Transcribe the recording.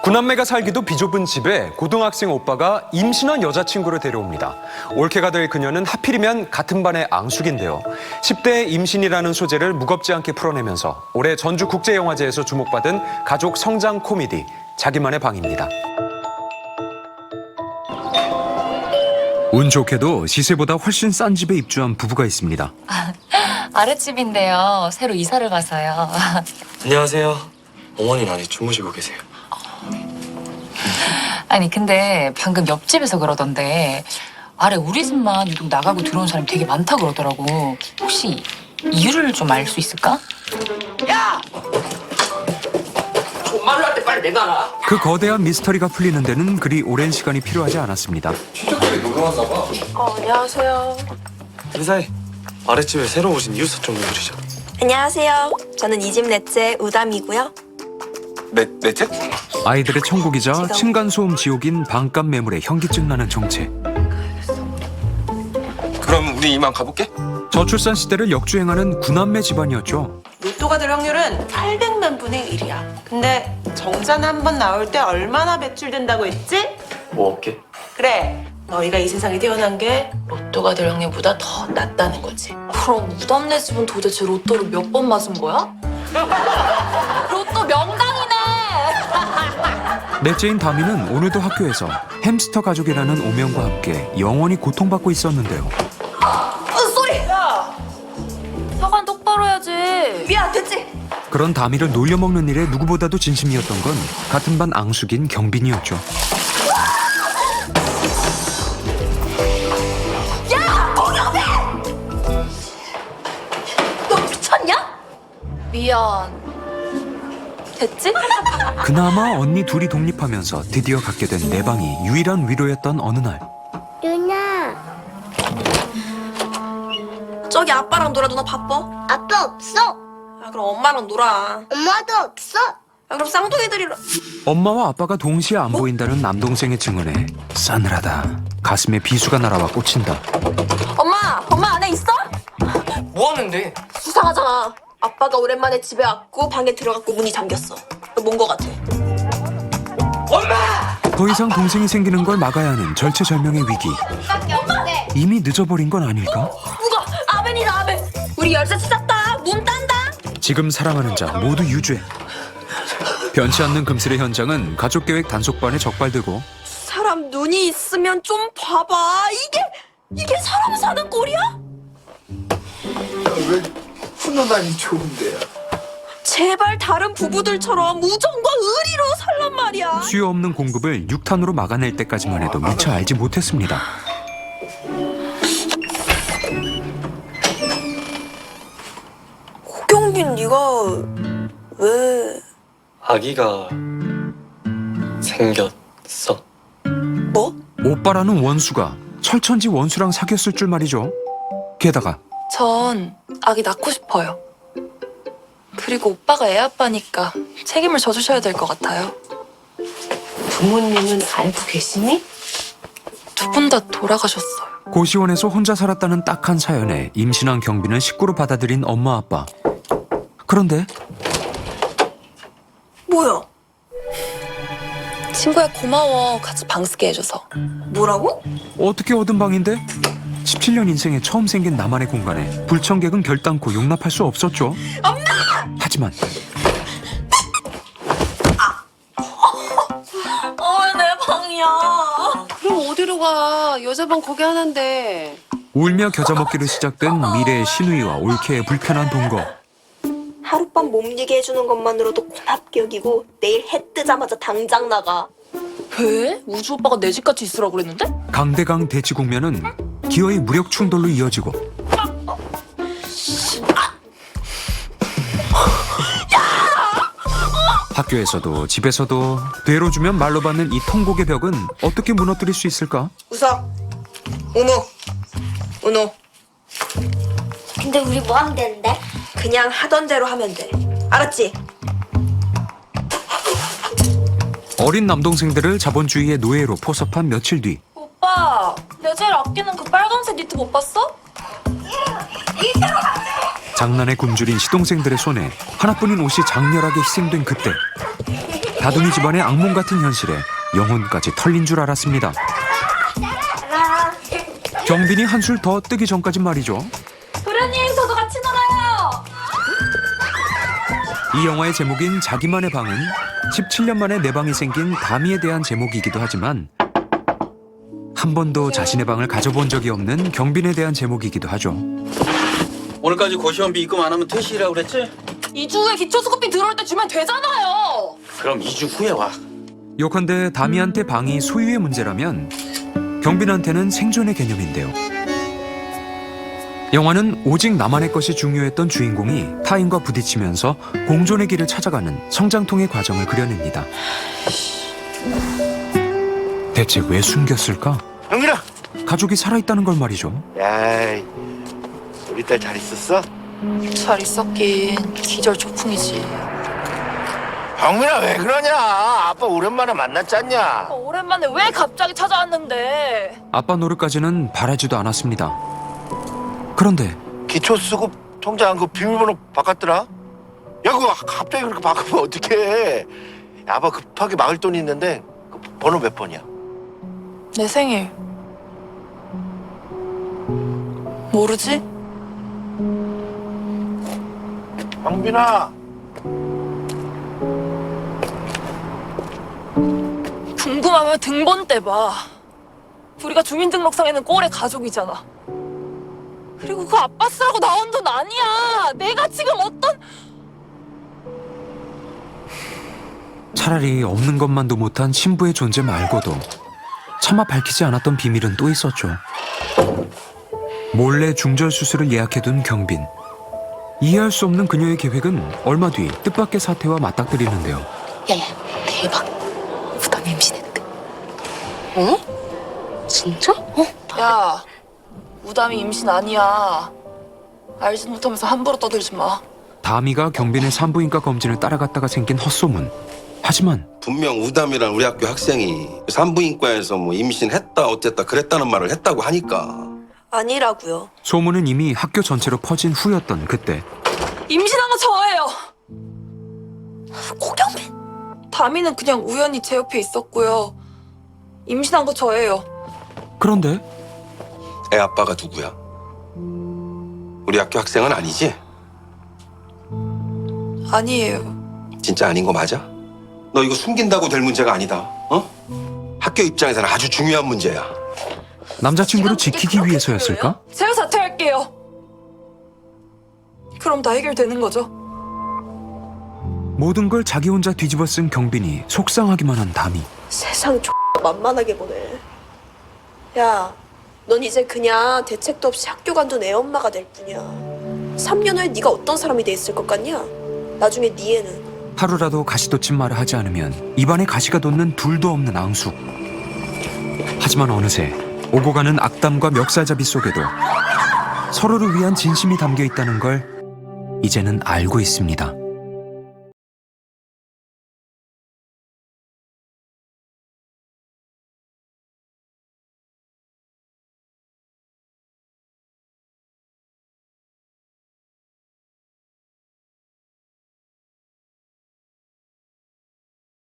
구남매가 살기도 비좁은 집에 고등학생 오빠가 임신한 여자친구를 데려옵니다. 올케가 될 그녀는 하필이면 같은 반의 앙숙인데요. 10대 임신이라는 소재를 무겁지 않게 풀어내면서 올해 전주국제영화제에서 주목받은 가족 성장 코미디 자기만의 방입니다. 운 좋게도 시세보다 훨씬 싼 집에 입주한 부부가 있습니다. 아랫집인데요. 새로 이사를 가서요. 안녕하세요. 어머니는 아직 주무시고 계세요. 아니 근데 방금 옆집에서 그러던데 아래 우리 집만 유독 나가고 들어온 사람이 되게 많다 그러더라고. 혹시 이유를 좀 알 수 있을까? 야! 존말을 할 때 빨리 내놔라. 그 거대한 미스터리가 풀리는 데는 그리 오랜 시간이 필요하지 않았습니다. 친척들이 놀러 왔나 봐. 안녕하세요. 그 사이 아랫집에 새로 오신 이웃 사촌분들이죠. 안녕하세요. 저는 이 집 넷째 우담이고요. 넷째? 아이들의 천국이자 층간소음 지옥인 반값 매물에 현기증 나는 정체. 그럼 우리 이만 가볼게. 저출산 시대를 역주행하는 구남매 집안이었죠. 로또가 될 확률은 800만 분의 1이야. 근데 정산 한 번 나올 때 얼마나 배출된다고 했지? 뭐 없게? 그래, 너희가 이 세상에 태어난 게 로또가 될 확률보다 더 낫다는 거지. 그럼 우담네 집은 도대체 로또를 몇 번 맞은 거야? 로또 명당이네! 넷째인 다미는 오늘도 학교에서 햄스터 가족이라는 오명과 함께 영원히 고통받고 있었는데요. 쏘리! 야! 사관 똑바로 해야지. 미안, 됐지? 그런 다미를 놀려먹는 일에 누구보다도 진심이었던 건 같은 반 앙숙인 경빈이었죠. 너 미쳤냐? 미안. 됐지? 그나마 언니 둘이 독립하면서 드디어 갖게 된 내 방이 유일한 위로였던 어느 날. 누나, 저기 아빠랑 놀아. 누나 바빠? 아빠 없어. 아, 그럼 엄마랑 놀아. 엄마도 없어. 아, 그럼 쌍둥이들이랑. 엄마와 아빠가 동시에 안 보인다는 남동생의 증언에 싸늘하다. 가슴에 비수가 날아와 꽂힌다. 엄마 안에 있어? 뭐 하는데? 수상하잖아. 아빠가 오랜만에 집에 왔고 방에 들어갔고 문이 잠겼어. 뭔 거 같아? 더 이상 동생이 생기는 걸 막아야 하는 절체절명의 위기. 이미 늦어버린 건 아닐까? 누가? 아벤이다 아벤. 우리 열쇠 찾았다. 문 딴다. 지금 사랑하는 자 모두 유죄. 변치 않는 금슬의 현장은 가족계획 단속반에 적발되고 사람 눈이 있으면 좀 봐봐. 이게 사람 사는 꼴이야? 왜 훈훈하니 좋은데요? 제발 다른 부부들처럼 우정과 의리로 살란 말이야. 수요 없는 공급을 6탄으로 막아낼 때까지만 해도 미처 알지 못했습니다. 고경빈 네가 왜... 아기가 생겼어. 뭐? 오빠라는 원수가 철천지 원수랑 사귀었을 줄 말이죠. 게다가 전 아기 낳고 싶어요. 그리고 오빠가 애 아빠니까 책임을 져주셔야 될 것 같아요. 부모님은 알고 계시니? 두 분 다 돌아가셨어요. 고시원에서 혼자 살았다는 딱한 사연에 임신한 경비는 식구로 받아들인 엄마 아빠. 그런데 뭐야? 친구야 고마워. 같이 방 쓰게 해줘서. 뭐라고? 어떻게 얻은 방인데? 17년 인생에 처음 생긴 나만의 공간에 불청객은 결단코 용납할 수 없었죠. 엄마! 하지만 내 방이야. 그럼 어디로 가? 여자 방 거기 하나인데. 울며 겨자먹기로 시작된 미래의 신우이와 올케의 불편한 동거. 하룻밤 몸니게 해주는 것만으로도 고맙게 여기고 내일 해 뜨자마자 당장 나가. 왜? 우주 오빠가 내 집같이 있으라고 그랬는데? 강대강 대치 국면은 기어이 무력 충돌로 이어지고 학교에서도 집에서도 되로 주면 말로 받는 이 통곡의 벽은 어떻게 무너뜨릴 수 있을까? 웃어. 은호. 근데 우리 뭐 하면 되는데? 그냥 하던 대로 하면 돼. 알았지? 어린 남동생들을 자본주의의 노예로 포섭한 며칠 뒤 오빠, 내 제일 아끼는 그 빨간색 니트 못 봤어? 장난에 굶주린 시동생들의 손에 하나뿐인 옷이 장렬하게 희생된 그때 다둥이 집안의 악몽 같은 현실에 영혼까지 털린 줄 알았습니다. 경빈이 한술 더 뜨기 전까진 말이죠. 도련님, 저도 같이 놀아요. 이 영화의 제목인 자기만의 방은 17년 만에 내 방이 생긴 다미에 대한 제목이기도 하지만 한 번도 자신의 방을 가져본 적이 없는 경빈에 대한 제목이기도 하죠. 오늘까지 고시원비 입금 안 하면 퇴실이라고 그랬지? 2주 후에 기초수급비 들어올 때 주면 되잖아요. 그럼 2주 후에 와. 요컨대 다미한테 방이 소유의 문제라면 경빈한테는 생존의 개념인데요. 영화는 오직 나만의 것이 중요했던 주인공이 타인과 부딪히면서 공존의 길을 찾아가는 성장통의 과정을 그려냅니다. 대체 왜 숨겼을까? 경빈아! 가족이 살아있다는 걸 말이죠. 야이, 우리 딸 잘 있었어? 잘 있었긴 기절초풍이지. 경빈아 왜 그러냐? 아빠 오랜만에 만났잖냐? 오랜만에 왜 갑자기 찾아왔는데? 아빠 노릇까지는 바라지도 않았습니다. 그런데 기초수급 통장 그 비밀번호 바꿨더라? 야 그거 갑자기 그렇게 바꾸면 어떡해? 야, 아빠 급하게 막을 돈이 있는데 그 번호 몇 번이야? 내 생일. 모르지? 경빈아! 궁금하면 등본 떼봐. 우리가 주민등록상에는 꼴의 가족이잖아. 그리고 그 아빠 쓰라고 나온 돈 아니야. 내가 지금 어떤... 차라리 없는 것만도 못한 신부의 존재 말고도 차마 밝히지 않았던 비밀은 또 있었죠. 몰래 중절 수술을 예약해둔 경빈. 이해할 수 없는 그녀의 계획은 얼마 뒤 뜻밖의 사태와 맞닥뜨리는데요. 야야, 대박. 부담 임신했대. 어? 진짜? 야, 무담이 임신 아니야. 알지도 못하면서 함부로 떠들지 마. 다미가 경빈의 산부인과 검진을 따라갔다가 생긴 헛소문. 하지만 분명 우담이란 우리 학교 학생이 산부인과에서 뭐 임신했다 어쨌다 그랬다는 말을 했다고 하니까. 아니라고요. 소문은 이미 학교 전체로 퍼진 후였던 그때 임신한 거 저예요. 고경빈! 다미는 그냥 우연히 제 옆에 있었고요. 임신한 거 저예요. 그런데 애 아빠가 누구야? 우리 학교 학생은 아니지? 아니에요. 진짜 아닌 거 맞아? 너 이거 숨긴다고 될 문제가 아니다. 어? 학교 입장에서는 아주 중요한 문제야. 남자친구를 지키기 위해서였을까? 제가 사퇴할게요. 그럼 다 해결되는 거죠? 모든 걸 자기 혼자 뒤집어 쓴 경빈이 속상하기만 한 다미. 세상 만만하게 보네. 야, 넌 이제 그냥 대책도 없이 학교 관둔 애 엄마가 될 뿐이야. 3년 후에 네가 어떤 사람이 돼 있을 것 같냐? 나중에 네 애는. 하루라도 가시돋친 말을 하지 않으면 입안에 가시가 돋는 둘도 없는 앙숙. 하지만 어느새 오고 가는 악담과 멱살잡이 속에도 서로를 위한 진심이 담겨 있다는 걸 이제는 알고 있습니다.